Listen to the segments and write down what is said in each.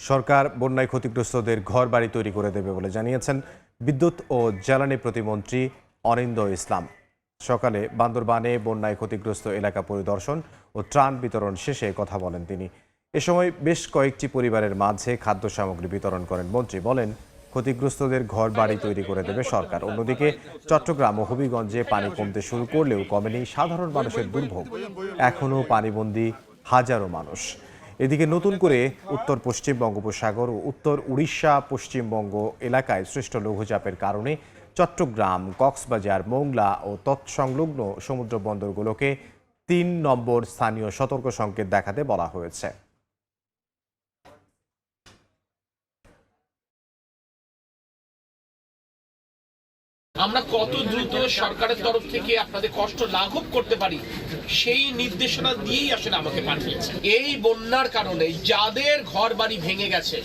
সরকার বন্যায় ক্ষতিগ্রস্তদের ঘর বাড়ি তৈরি করে দেবে বলে জানিয়েছেন বিদ্যুৎ ও জ্বালানি প্রতিমন্ত্রী অনিন্দ ইসলাম। সকালে বান্দরবানে বন্যায় ক্ষতিগ্রস্ত এলাকা পরিদর্শন ও ত্রাণ বিতরণ শেষে কথা বলেন তিনি। এ সময় বেশ কয়েকটি পরিবারের মাঝে খাদ্য সামগ্রী বিতরণ করেন মন্ত্রী। বলেন, ক্ষতিগ্রস্তদের ঘর বাড়ি তৈরি করে দেবে সরকার। অন্যদিকে চট্টগ্রাম ও হবিগঞ্জে পানি কমতে শুরু করলেও কমেনি সাধারণ মানুষের দুর্ভোগ। এখনও পানিবন্দী হাজারো মানুষ। এদিকে নতুন করে উত্তর পশ্চিম বঙ্গোপসাগর ও উত্তর উড়িষ্যা পশ্চিমবঙ্গ এলাকায় সৃষ্ট লঘুচাপের কারণে চট্টগ্রাম, কক্সবাজার, মোংলা ও তৎসংলগ্ন সমুদ্র বন্দরগুলোকে ৩ নম্বর স্থানীয় সতর্ক সংকেত দেখাতে বলা হয়েছে। আমরা কত দ্রুত সরকারের তরফ থেকে আপনাদের কষ্ট লাঘব করতে পারি সেই নির্দেশনা দিয়েই আসলে আমাকে পাঠিয়েছে। এই বন্যার কারণে যাদের ঘর বাড়ি ভেঙে গেছে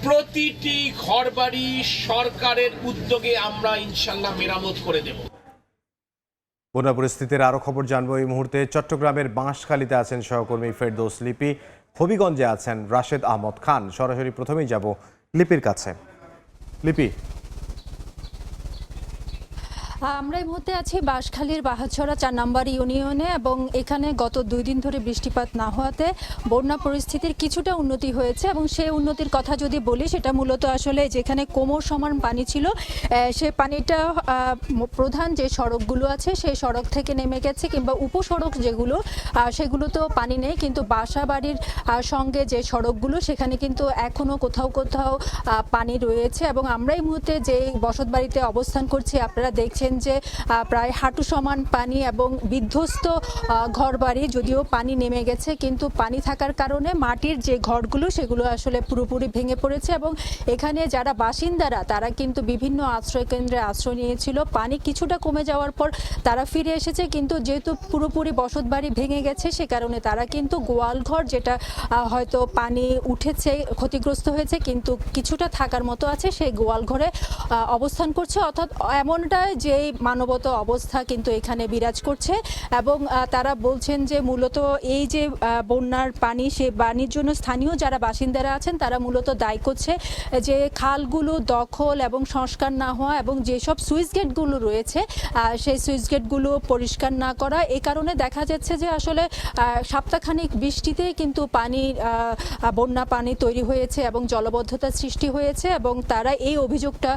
প্রতিটি ঘর বাড়ি সরকারের উদ্যোগে আমরা ইনশাল্লাহ মেরামত করে দেব। বন্যা পরিস্থিতির আরও খবর জানবো এই মুহূর্তে। চট্টগ্রামের বাঁশখালীতে আছেন সহকর্মী ফেরদৌস লিপি, হবিগঞ্জে আছেন রাশেদ আহমদ খান। সরাসরি প্রথমেই যাব লিপির কাছে। লিপি, আমরা এই মুহূর্তে আছি বাঁশখালীর বাহাছড়া ৪ নম্বর ইউনিয়নে এবং এখানে গত ২ দিন ধরে বৃষ্টিপাত না হওয়াতে বন্যা পরিস্থিতির কিছুটা উন্নতি হয়েছে এবং সেই উন্নতির কথা যদি বলি সেটা মূলত আসলে যেখানে কোমর সমান পানি ছিল সে পানিটা প্রধান যে সড়কগুলো আছে সেই সড়ক থেকে নেমে গেছে, কিংবা উপসড়ক যেগুলো সেগুলোতেও পানি নেই, কিন্তু বাসা বাড়ির সঙ্গে যে সড়কগুলো সেখানে কিন্তু এখনও কোথাও কোথাও পানি রয়েছে। এবং আমরা এই মুহূর্তে যে বসত বাড়িতে অবস্থান করছি আপনারা দেখছেন যে প্রায় হাঁটু সমান পানি এবং বিধ্বস্ত ঘরবাড়ি। যদিও পানি নেমে গেছে কিন্তু পানি থাকার কারণে মাটির যে ঘরগুলো সেগুলো আসলে পুরোপুরি ভেঙে পড়েছে এবং এখানে যারা বাসিন্দারা তারা কিন্তু বিভিন্ন আশ্রয় কেন্দ্রে আশ্রয় নিয়েছিল। পানি কিছুটা কমে যাওয়ার পর তারা ফিরে এসেছে, কিন্তু যেহেতু পুরোপুরি বসত বাড়ি ভেঙে গেছে সে কারণে তারা কিন্তু গোয়ালঘর, যেটা হয়তো পানি উঠেছে ক্ষতিগ্রস্ত হয়েছে কিন্তু কিছুটা থাকার মতো আছে, সেই গোয়ালঘরে অবস্থান করছে। অর্থাৎ এমনটা যে মানবত অবস্থা কিন্তু এখানে বিরাজ করছে এবং তারা বলছেন যে মূলত এই যে বন্যার পানি, সে পানির জন্য স্থানীয় যারা বাসিন্দারা আছেন তারা মূলত দায়ী করছে যে খালগুলো দখল এবং সংস্কার না হওয়া এবং যেসব সুইচ গেটগুলো রয়েছে সেই সুইচ গেটগুলো পরিষ্কার না করা। এই কারণে দেখা যাচ্ছে যে আসলে সপ্তাহখানিক বৃষ্টিতে কিন্তু বন্যা পানি তৈরি হয়েছে এবং জলবদ্ধতার সৃষ্টি হয়েছে এবং তারা এই অভিযোগটা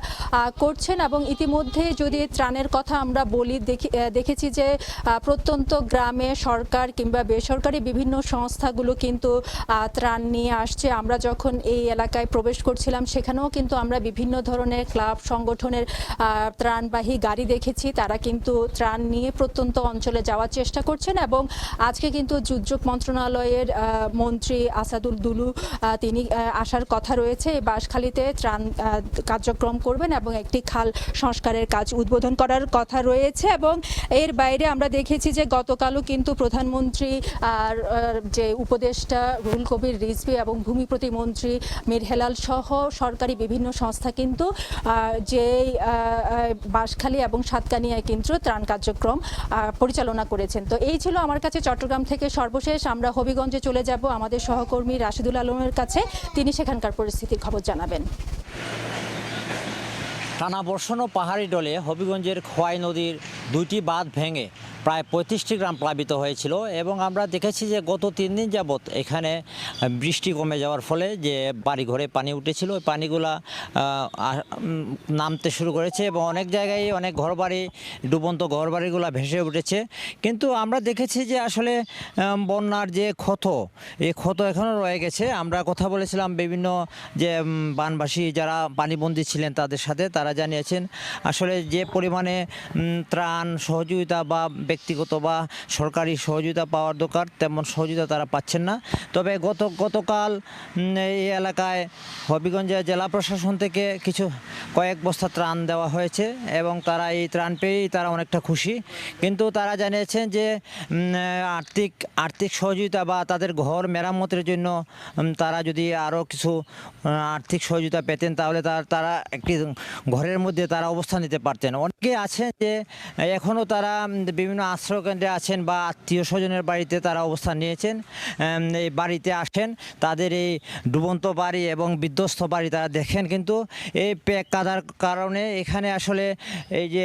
করছেন। এবং ইতিমধ্যে যদি ত্রাণের কথা আমরা বলি, দেখেছি যে প্রত্যন্ত গ্রামে সরকার কিংবা বেসরকারি বিভিন্ন সংস্থাগুলো কিন্তু ত্রাণ নিয়ে আসছে। আমরা যখন এই এলাকায় প্রবেশ করছিলাম সেখানেও কিন্তু আমরা বিভিন্ন ধরনের ক্লাব সংগঠনের ত্রাণবাহী গাড়ি দেখেছি, তারা কিন্তু ত্রাণ নিয়ে প্রত্যন্ত অঞ্চলে যাওয়ার চেষ্টা করছেন। এবং আজকে কিন্তু দুর্যোগ মন্ত্রণালয়ের মন্ত্রী আসাদুল দুলু তিনি আসার কথা রয়েছে, বাঁশখালীতে ত্রাণ কার্যক্রম করবেন এবং একটি খাল সংস্কারের কাজ উদ্বোধন করার কথা রয়েছে। এবং এর বাইরে আমরা দেখেছি যে গতকালও কিন্তু প্রধানমন্ত্রী আর যে উপদেষ্টা রুহুল কবির রিজভী এবং ভূমি প্রতিমন্ত্রী মীর হেলাল সহ সরকারি বিভিন্ন সংস্থা কিন্তু যে বাঁশখালী এবং সাতকানিয়ায় কিন্তু ত্রাণ কার্যক্রম পরিচালনা করেছেন। তো এই ছিল আমার কাছে চট্টগ্রাম থেকে সর্বশেষ। আমরা হবিগঞ্জে চলে যাব আমাদের সহকর্মী রাশিদুল আলমের কাছে, তিনি সেখানকার পরিস্থিতির খবর জানাবেন। টানা বর্ষণ ও পাহাড়ি ডলে হবিগঞ্জের খোয়াই নদীর 2টি বাঁধ ভেঙে প্রায় 35টি গ্রাম প্লাবিত হয়েছিল এবং আমরা দেখেছি যে গত 3 দিন যাবৎ এখানে বৃষ্টি কমে যাওয়ার ফলে যে বাড়িঘরে পানি উঠেছিল ওই পানিগুলা নামতে শুরু করেছে এবং অনেক জায়গায় অনেক ঘরবাড়ি, ডুবন্ত ঘরবাড়িগুলো ভেসে উঠেছে। কিন্তু আমরা দেখেছি যে আসলে বন্যার যে ক্ষত, এই ক্ষত এখনও রয়ে গেছে। আমরা কথা বলেছিলাম বিভিন্ন যে বানবাসী যারা পানিবন্দী ছিলেন তাদের সাথে, তারা জানিয়েছেন আসলে যে পরিমাণে ত্রাণ সহযোগিতা বা ব্যক্তিগত বা সরকারি সহযোগিতা পাওয়ার দরকার তেমন সহযোগিতা তারা পাচ্ছেন না। তবে গতকাল এই এলাকায় হবিগঞ্জের জেলা প্রশাসন থেকে কয়েক বস্তা ত্রাণ দেওয়া হয়েছে এবং তারা এই ত্রাণ পেয়েই তারা অনেকটা খুশি। কিন্তু তারা জানিয়েছেন যে আর্থিক সহযোগিতা বা তাদের ঘর মেরামতের জন্য তারা যদি আরও কিছু আর্থিক সহযোগিতা পেতেন তাহলে তারা একটি ঘরের মধ্যে তারা অবস্থান নিতে পারতেন। অনেকে আছেন যে এখনও তারা বিভিন্ন বিভিন্ন আশ্রয়কেন্দ্রে আছেন বা আত্মীয় স্বজনের বাড়িতে তারা অবস্থান নিয়েছেন, এই বাড়িতে আসেন, তাদের এই ডুবন্ত বাড়ি এবং বিধ্বস্ত বাড়ি তারা দেখেন, কিন্তু এই প্যাক কাদার কারণে এখানে আসলে এই যে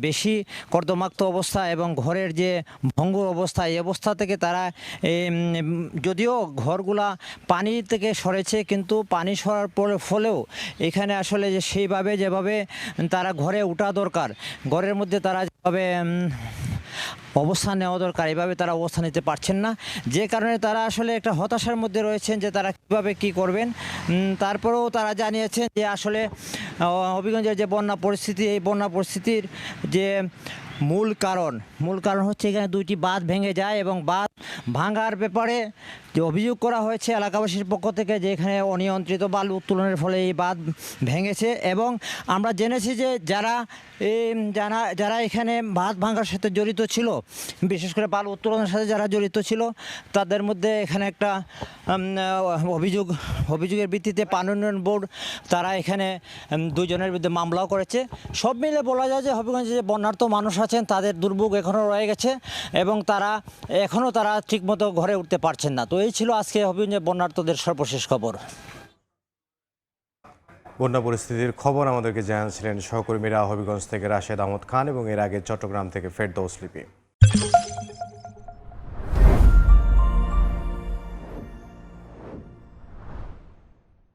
বেশি কর্দমাক্ত অবস্থা এবং ঘরের যে ভঙ্গুর অবস্থা, এই অবস্থা থেকে তারা যদিও ঘরগুলা পানি থেকে সরেছে, কিন্তু পানি সরার ফলেও এখানে আসলে যে সেইভাবে যেভাবে তারা ঘরে ওঠা দরকার, ঘরের মধ্যে তারা যেভাবে অবস্থান নেওয়া দরকার, এভাবে তারা অবস্থান নিতে পারছেন না, যে কারণে তারা আসলে একটা হতাশার মধ্যে রয়েছেন যে তারা কীভাবে কী করবেন। তারপরেও তারা জানিয়েছেন যে আসলে হবিগঞ্জের যে বন্যা পরিস্থিতি, এই বন্যা পরিস্থিতির যে মূল কারণ হচ্ছে এখানে 2টি বাঁধ ভেঙে যায় এবং বাঁধ ভাঙার ব্যাপারে যে অভিযোগ করা হয়েছে এলাকাবাসীর পক্ষ থেকে যে এখানে অনিয়ন্ত্রিত বালু উত্তোলনের ফলে এই বাঁধ ভেঙেছে। এবং আমরা জেনেছি যে যারা এখানে বাঁধ ভাঙার সাথে জড়িত ছিল, বিশেষ করে বালু উত্তোলনের সাথে যারা জড়িত ছিল, তাদের মধ্যে এখানে একটা অভিযোগের ভিত্তিতে পানি উন্নয়ন বোর্ড তারা এখানে 2 জনের বিরুদ্ধে মামলাও করেছে। সব মিলে বলা যায় যে হবিগঞ্জে যে বন্যার্ত মানুষ আছেন তাদের দুর্ভোগ এখনও রয়ে গেছে এবং তারা ঠিকমতো ঘরে উঠতে পারছেন না। তো এই ছিল আজকে হবিগঞ্জে বন্যার্তদের সর্বশেষ খবর। বন্যা পরিস্থিতির খবর আমাদেরকে জানাচ্ছিলেন সহকর্মীরা হবিগঞ্জ থেকে রাশেদ আহমদ খান এবং এর আগে চট্টগ্রাম থেকে ফেরদৌস লিপি।